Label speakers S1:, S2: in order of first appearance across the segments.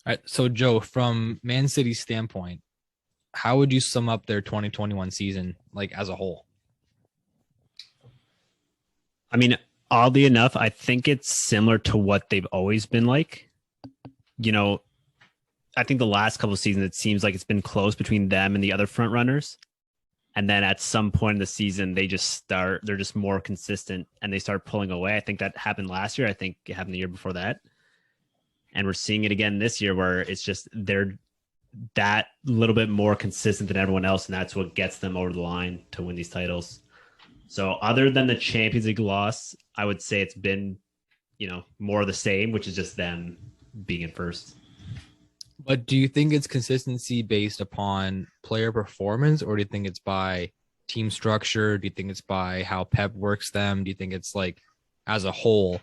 S1: All right, so Joe, from Man City's standpoint, how would you sum up their 2021 season like as a whole?
S2: I mean, oddly enough, I think it's similar to what they've always been like. You know, I think the last couple of seasons, it seems like it's been close between them and the other front runners. And then at some point in the season, they're just more consistent and they start pulling away. I think that happened last year. I think it happened the year before that. And we're seeing it again this year where it's just they're that little bit more consistent than everyone else. And that's what gets them over the line to win these titles. So other than the Champions League loss, I would say it's been, more of the same, which is just them being in first.
S1: But do you think it's consistency based upon player performance, or do you think it's by team structure? Do you think it's by how Pep works them? Do you think it's like as a whole?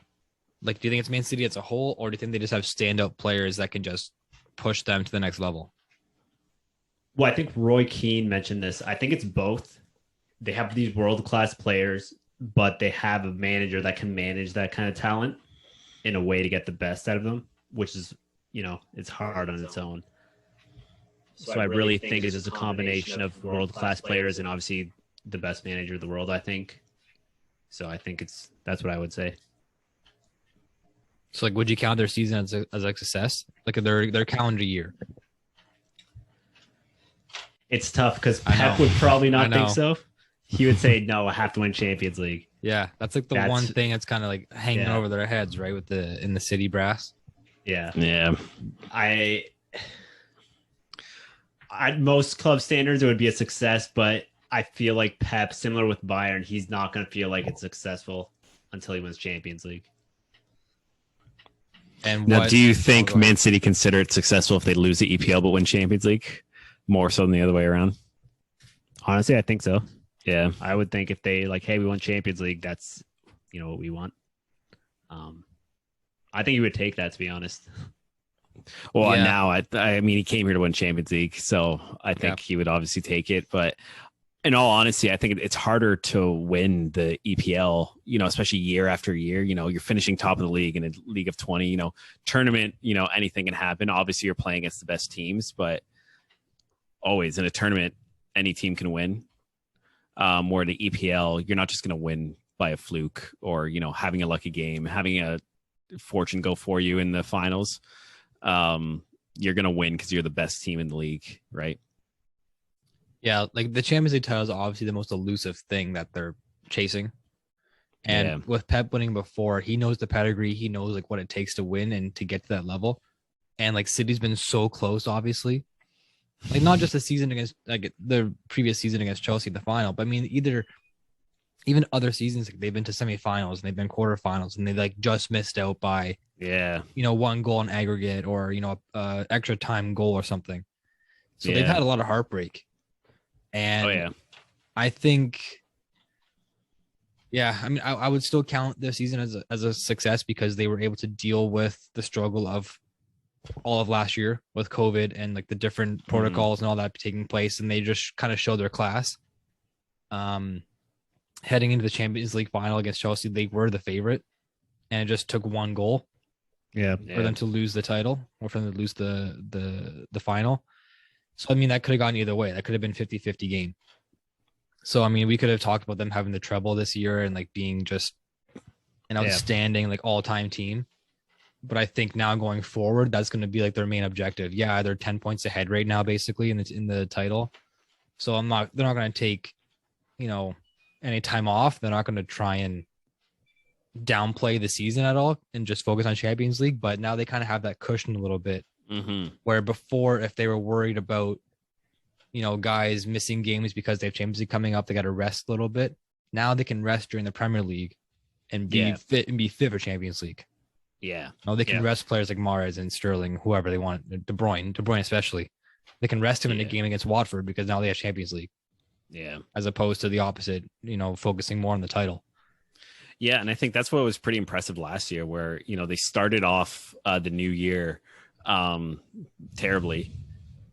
S1: Like, do you think it's Man City as a whole, or do you think they just have standout players that can just push them to the next level?
S2: Well, I think Roy Keane mentioned this. I think it's both. They have these world-class players, but they have a manager that can manage that kind of talent in a way to get the best out of them, which is, it's hard on its own. So I really think it's just a combination of world-class players and obviously the best manager of the world, I think. So I think that's what I would say.
S1: So, like, would you count their season as a success? Like their calendar year?
S2: It's tough because Pep would probably not think so. He would say, no, I have to win Champions League.
S1: Yeah, that's like the one thing that's kind of like hanging over their heads, right? In the city brass.
S2: Yeah.
S3: Yeah.
S2: At most club standards, it would be a success, but I feel like Pep, similar with Bayern, he's not going to feel like it's successful until he wins Champions League.
S3: And now, do you think Man City consider it successful if they lose the EPL but win Champions League more so than the other way around?
S2: Honestly, I think so.
S3: Yeah,
S2: I would think if they hey, we won Champions League, that's what we want. I think he would take that, to be honest.
S3: Well, now I mean, he came here to win Champions League, so I think he would obviously take it. But in all honesty, I think it's harder to win the EPL, especially year after year. You're finishing top of the league in a league of 20, tournament, anything can happen. Obviously, you're playing against the best teams, but always in a tournament, any team can win. Where the EPL, you're not just going to win by a fluke or, having a lucky game, having a fortune go for you in the finals. You're going to win because you're the best team in the league, right?
S1: Yeah, like the Champions League title is obviously the most elusive thing that they're chasing. And with Pep winning before, he knows the pedigree. He knows like what it takes to win and to get to that level. And like City's been so close, obviously. Like not just the season against like the previous season against Chelsea, the final, but I mean even other seasons, like, they've been to semifinals and they've been quarterfinals and they like just missed out by one goal in aggregate or extra time goal or something. So they've had a lot of heartbreak. And I think, I mean, I would still count their season as a success because they were able to deal with the struggle of all of last year with COVID and like the different protocols and all that taking place. And they just kind of showed their class. Heading into the Champions League final against Chelsea, they were the favorite and it just took one goal for them to lose the title or for them to lose the final. So, I mean, that could have gone either way. That could have been 50-50 game. So, I mean, we could have talked about them having the treble this year and like being just an outstanding, like all-time team. But I think now going forward, that's going to be like their main objective. Yeah, they're 10 points ahead right now, basically in the title. So they're not going to take, any time off. They're not going to try and downplay the season at all and just focus on Champions League. But now they kind of have that cushion a little bit. Where before, if they were worried about, guys missing games because they have Champions League coming up, they got to rest a little bit. Now they can rest during the Premier League and be fit for Champions League.
S2: Yeah.
S1: No, they can rest players like Mahrez and Sterling, whoever they want, De Bruyne especially. They can rest him in a game against Watford because now they have Champions League.
S2: Yeah.
S1: As opposed to the opposite, focusing more on the title.
S3: Yeah, and I think that's what was pretty impressive last year where, they started off the new year terribly,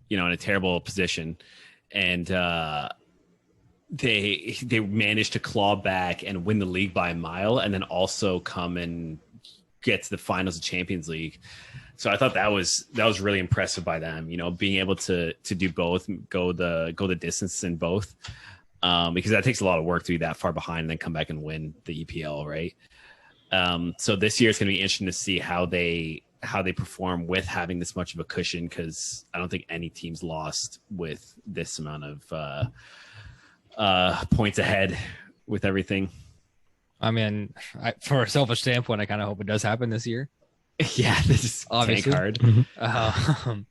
S3: in a terrible position. And they managed to claw back and win the league by a mile and then also come and get to the finals of Champions League. So I thought that was really impressive by them, being able to do both, go the distance in both, because that takes a lot of work to be that far behind and then come back and win the EPL, right? So this year it's going to be interesting to see how they perform with having this much of a cushion, because I don't think any team's lost with this amount of points ahead with everything.
S1: I mean, for a selfish standpoint, I kind of hope it does happen this year.
S3: Yeah, this is obviously
S1: tank hard.